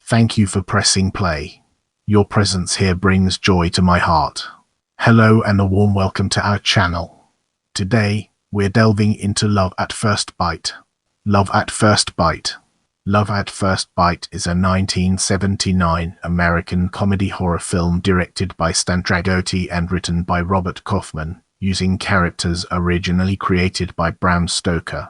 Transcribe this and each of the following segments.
Thank you for pressing play. Your presence here brings joy to my heart. Hello and a warm welcome to our channel. Today, we're delving into Love at First Bite. Love at First Bite. Love at First Bite is a 1979 American comedy horror film directed by Stan Dragoti and written by Robert Kaufman, using characters originally created by Bram Stoker.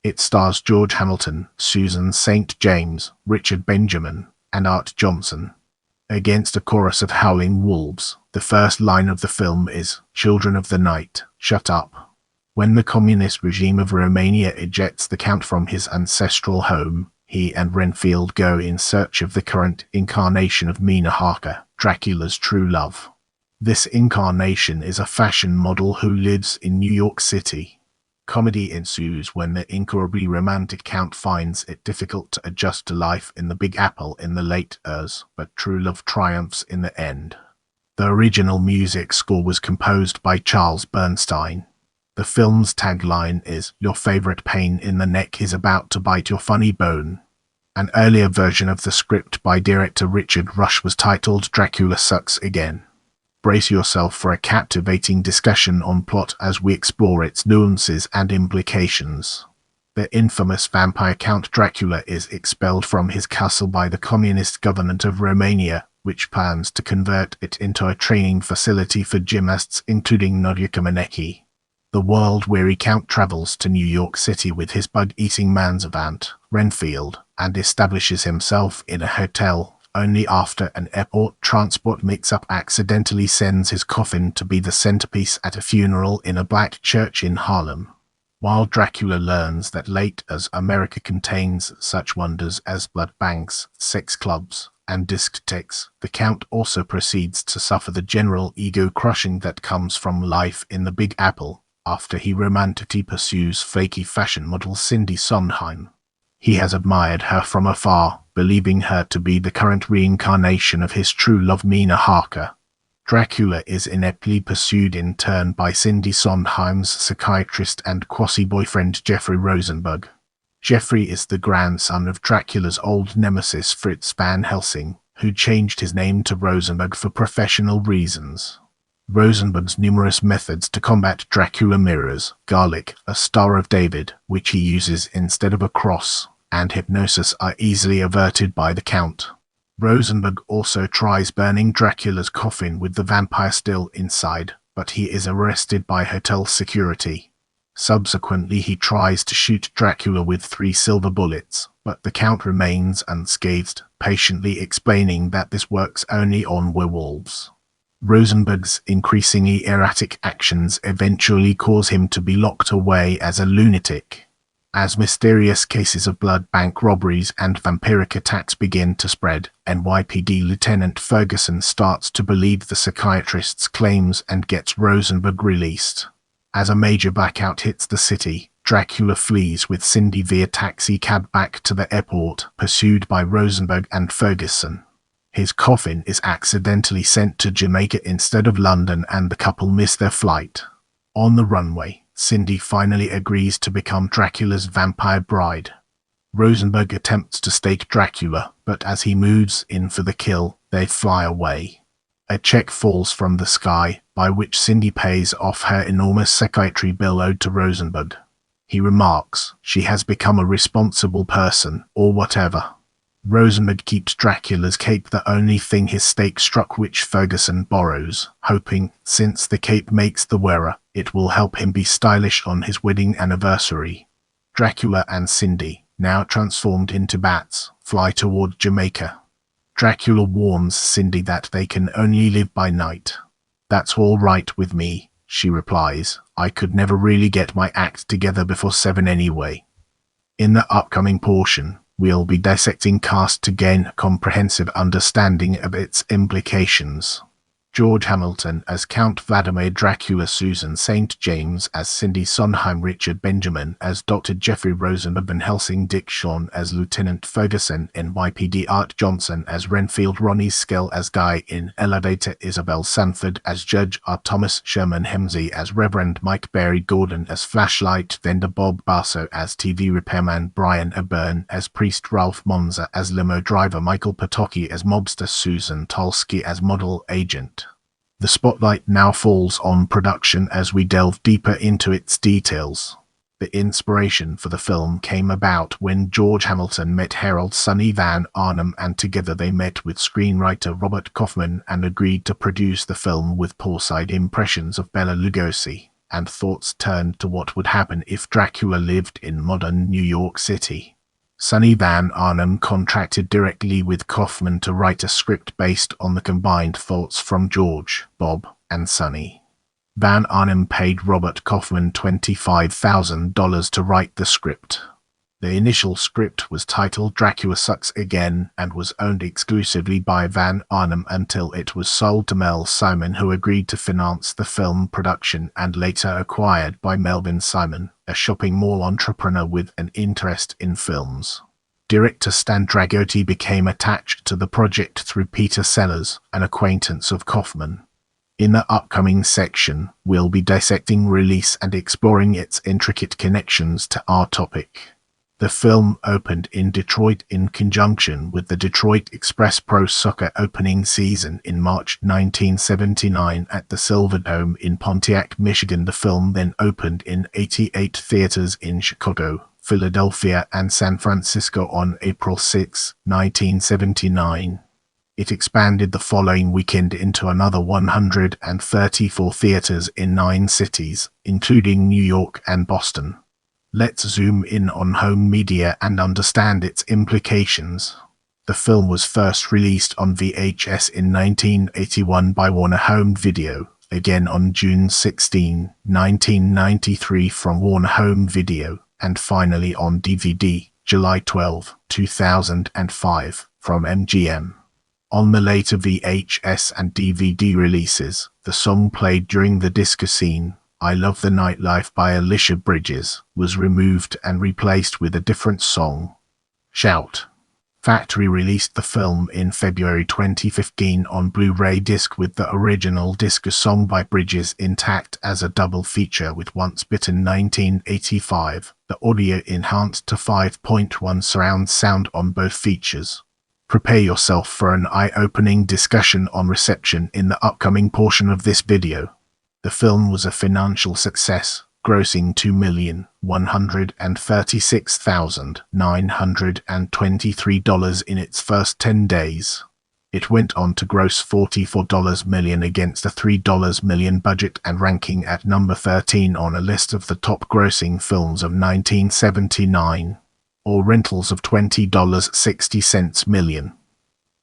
It stars George Hamilton, Susan St. James, Richard Benjamin, and Arte Johnson. Against a chorus of howling wolves, the first line of the film is, "Children of the night, shut up." When the communist regime of Romania ejects the Count from his ancestral home, he and Renfield go in search of the current incarnation of Mina Harker, Dracula's true love. This incarnation is a fashion model who lives in New York City. Comedy ensues when the incurably romantic Count finds it difficult to adjust to life in the Big Apple in the late years, but true love triumphs in the end. The original music score was composed by Charles Bernstein. The film's tagline is, "Your favorite pain in the neck is about to bite your funny bone." An earlier version of the script by director Richard Rush was titled Dracula Sucks Again. Brace yourself for a captivating discussion on plot as we explore its nuances and implications. The infamous vampire Count Dracula is expelled from his castle by the communist government of Romania, which plans to convert it into a training facility for gymnasts, including Nadia Comaneci. The world-weary Count travels to New York City with his bug-eating manservant, Renfield, and establishes himself in a hotel, only after an airport transport mix-up accidentally sends his coffin to be the centerpiece at a funeral in a black church in Harlem. While Dracula learns that late as America contains such wonders as blood banks, sex clubs, and discotheques, the Count also proceeds to suffer the general ego-crushing that comes from life in the Big Apple, after he romantically pursues flaky fashion model Cindy Sondheim. He has admired her from afar, believing her to be the current reincarnation of his true love Mina Harker. Dracula is ineptly pursued in turn by Cindy Sondheim's psychiatrist and quasi-boyfriend Jeffrey Rosenberg. Jeffrey is the grandson of Dracula's old nemesis Fritz Van Helsing, who changed his name to Rosenberg for professional reasons. Rosenberg's numerous methods to combat Dracula mirrors garlic, a Star of David, which he uses instead of a cross, and hypnosis are easily averted by the Count. Rosenberg also tries burning Dracula's coffin with the vampire still inside, but he is arrested by hotel security. Subsequently, he tries to shoot Dracula with 3 silver bullets, but the Count remains unscathed, patiently explaining that this works only on werewolves. Rosenberg's increasingly erratic actions eventually cause him to be locked away as a lunatic. As mysterious cases of blood bank robberies and vampiric attacks begin to spread, NYPD Lieutenant Ferguson starts to believe the psychiatrist's claims and gets Rosenberg released. As a major blackout hits the city, Dracula flees with Cindy via taxi cab back to the airport, pursued by Rosenberg and Ferguson. His coffin is accidentally sent to Jamaica instead of London and the couple miss their flight. On the runway, Cindy finally agrees to become Dracula's vampire bride. Rosenberg attempts to stake Dracula, but as he moves in for the kill, they fly away. A check falls from the sky, by which Cindy pays off her enormous psychiatry bill owed to Rosenberg. He remarks, "She has become a responsible person, or whatever." Rosenberg keeps Dracula's cape, the only thing his stake struck, which Ferguson borrows, hoping, since the cape makes the wearer, it will help him be stylish on his wedding anniversary. Dracula and Cindy, now transformed into bats, fly toward Jamaica. Dracula warns Cindy that they can only live by night. "That's all right with me," she replies. "I could never really get my act together before 7 anyway." In the upcoming portion, we'll be dissecting Cast to gain a comprehensive understanding of its implications. George Hamilton as Count Vladimir Dracula, Susan St. James as Cindy Sondheim, Richard Benjamin as Dr. Jeffrey Rosenberg, Van Helsing, Dick Shawn as Lieutenant Ferguson, NYPD Arte Johnson as Renfield, Ronnie Skell as Guy in Elevator, Isabel Sanford as Judge R. Thomas Sherman Hemsey as Reverend Mike, Barry Gordon as Flashlight vendor, Bob Basso as TV repairman, Brian O'Byrne as Priest, Ralph Monza as limo driver, Michael Patocki as mobster, Susan Tolsky as model agent. The spotlight now falls on production as we delve deeper into its details. The inspiration for the film came about when George Hamilton met Harold "Sonny" Van Arnhem, and together they met with screenwriter Robert Kaufman and agreed to produce the film with poolside impressions of Bela Lugosi, and thoughts turned to what would happen if Dracula lived in modern New York City. Sonny Van Arnhem contracted directly with Kaufman to write a script based on the combined thoughts from George, Bob, and Sonny. Van Arnhem paid Robert Kaufman $25,000 to write the script. The initial script was titled Dracula Sucks Again and was owned exclusively by Van Arnhem until it was sold to Mel Simon, who agreed to finance the film production and later acquired by Melvin Simon, a shopping mall entrepreneur with an interest in films. Director Stan Dragoti became attached to the project through Peter Sellers, an acquaintance of Kaufman. In the upcoming section, we'll be dissecting release and exploring its intricate connections to our topic. The film opened in Detroit in conjunction with the Detroit Express Pro Soccer opening season in March 1979 at the Silverdome in Pontiac, Michigan. The film then opened in 88 theaters in Chicago, Philadelphia, and San Francisco on April 6, 1979. It expanded the following weekend into another 134 theaters in 9 cities, including New York and Boston. Let's zoom in on home media and understand its implications. The film was first released on VHS in 1981 by Warner Home Video, again on June 16, 1993 from Warner Home Video, and finally on DVD, July 12, 2005, from MGM. On the later VHS and DVD releases, the song played during the disco scene, I Love the Nightlife by Alicia Bridges, was removed and replaced with a different song, Shout. Factory released the film in February 2015 on Blu-ray disc with the original disco song by Bridges intact as a double feature with Once Bitten 1985, the audio enhanced to 5.1 surround sound on both features. Prepare yourself for an eye-opening discussion on reception in the upcoming portion of this video. The film was a financial success, grossing $2,136,923 in its first 10 days. It went on to gross $44 million against a $3 million budget and ranking at number 13 on a list of the top grossing films of 1979, or rentals of $20.60 million.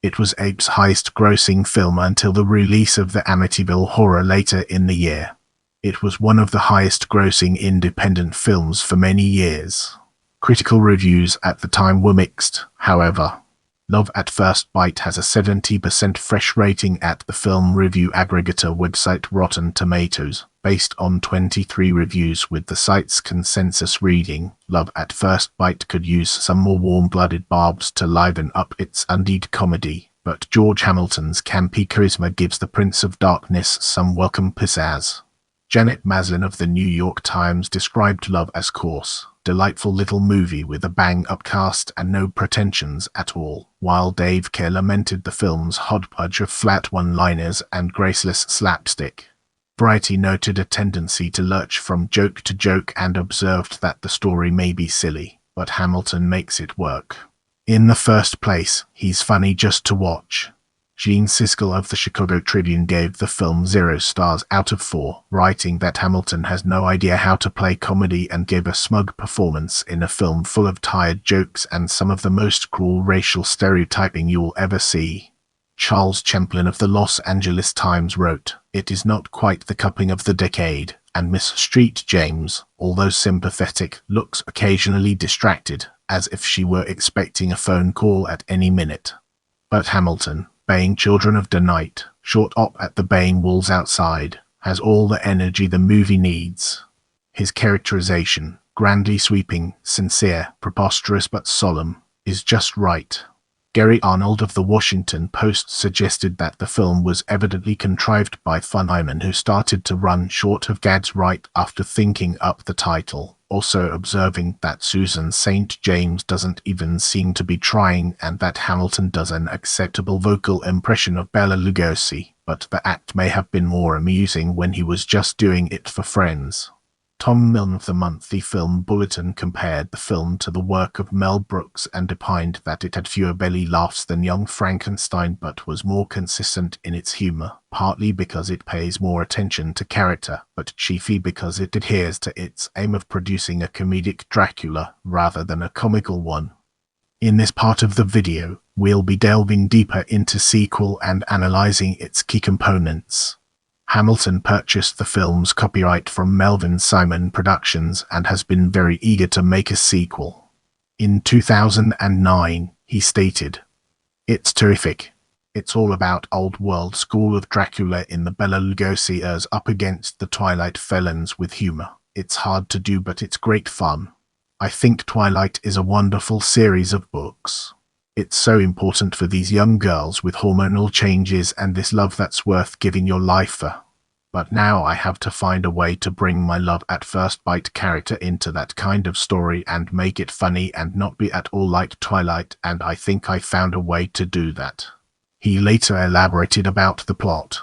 It was Abe's highest grossing film until the release of the Amityville Horror later in the year. It was one of the highest grossing independent films for many years. Critical reviews at the time were mixed, however. Love at First Bite has a 70% fresh rating at the film review aggregator website Rotten Tomatoes, based on 23 reviews with the site's consensus reading. Love at First Bite could use some more warm-blooded barbs to liven up its undead comedy, but George Hamilton's campy charisma gives the Prince of Darkness some welcome pizzazz. Janet Maslin of the New York Times described Love as coarse, delightful little movie with a bang-up cast and no pretensions at all, while Dave Kehr lamented the film's hodgepodge of flat one-liners and graceless slapstick. Variety noted a tendency to lurch from joke to joke and observed that the story may be silly, but Hamilton makes it work. In the first place, he's funny just to watch. Gene Siskel of the Chicago Tribune gave the film 0 stars out of 4, writing that Hamilton has no idea how to play comedy and gave a smug performance in a film full of tired jokes and some of the most cruel racial stereotyping you'll ever see. Charles Champlin of the Los Angeles Times wrote, "It is not quite the coupling of the decade, and Miss Street James, although sympathetic, looks occasionally distracted, as if she were expecting a phone call at any minute." But Hamilton, baying children of the night, short up at the baying wolves outside, has all the energy the movie needs. His characterization, grandly sweeping, sincere, preposterous but solemn, is just right. Gary Arnold of the Washington Post suggested that the film was evidently contrived by Funnyman, who started to run short of gags right after thinking up the title, also observing that Susan St. James doesn't even seem to be trying and that Hamilton does an acceptable vocal impression of Bela Lugosi, but the act may have been more amusing when he was just doing it for friends. Tom Milne of the monthly Film Bulletin compared the film to the work of Mel Brooks and opined that it had fewer belly laughs than Young Frankenstein but was more consistent in its humor, partly because it pays more attention to character, but chiefly because it adheres to its aim of producing a comedic Dracula rather than a comical one. In this part of the video, we'll be delving deeper into sequel and analyzing its key components. Hamilton purchased the film's copyright from Melvin Simon Productions and has been very eager to make a sequel. In 2009, he stated, "It's terrific. It's all about old-world school of Dracula in the Bela Lugosi eras up against the Twilight felons with humor. It's hard to do, but it's great fun. I think Twilight is a wonderful series of books. It's so important for these young girls with hormonal changes and this love that's worth giving your life for. But now I have to find a way to bring my love at first bite character into that kind of story and make it funny and not be at all like Twilight, and I think I found a way to do that." He later elaborated about the plot.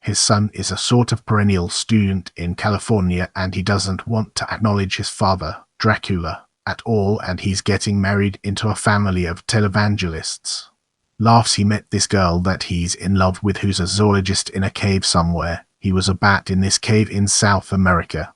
His son is a sort of perennial student in California and he doesn't want to acknowledge his father, Dracula, at all, and he's getting married into a family of televangelists. Laughs, he met this girl that he's in love with who's a zoologist in a cave somewhere. He was a bat in this cave in South America.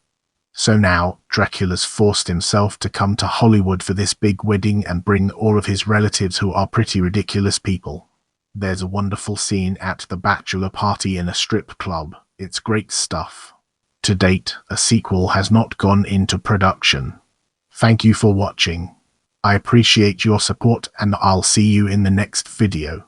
So now, Dracula's forced himself to come to Hollywood for this big wedding and bring all of his relatives who are pretty ridiculous people. There's a wonderful scene at the bachelor party in a strip club. It's great stuff. To date, a sequel has not gone into production. Thank you for watching. I appreciate your support and I'll see you in the next video.